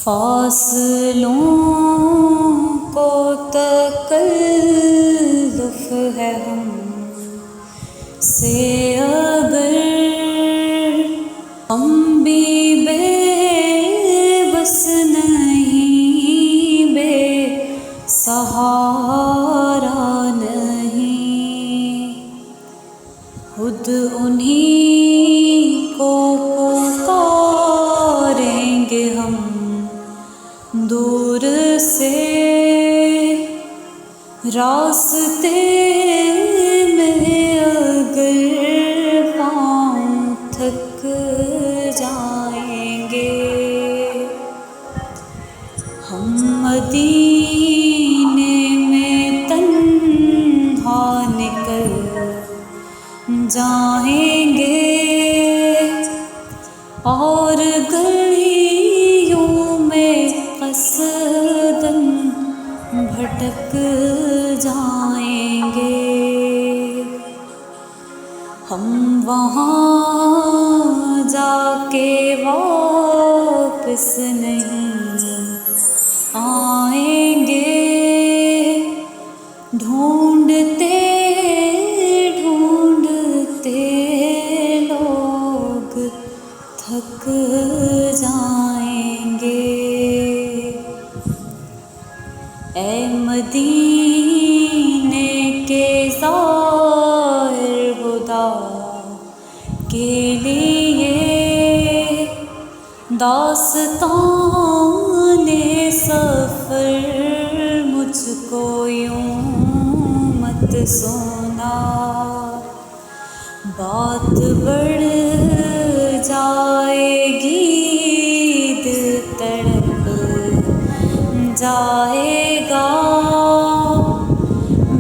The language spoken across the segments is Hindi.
फासलों को तकल्लुफ़ है हमसे अगर हम भी बेबस नहीं, बेसहारा नहीं, खुद उन्हीं को पुकारेंगे हम दूर से। रास्ते में अगर पाँव थक जाएंगे, हम मदीने में तन्हा निकल जाएंगे और गलियों में कसदन भटक जाएंगे। हम वहाँ जाके वापस नहीं आएंगे, ढूंढते ढूंढते लोग थक जाएंगे। ऐ मदीने के ज़ाहिर खुदा के लिए दास्ताने सफ़र मुझको यूं मत सुना। बात बढ़ जाएगी, दिल तड़प जाएगा,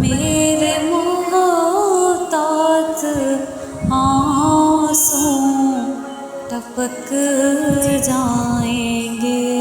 मेरे मोहतात आंसू टपक जाएंगे।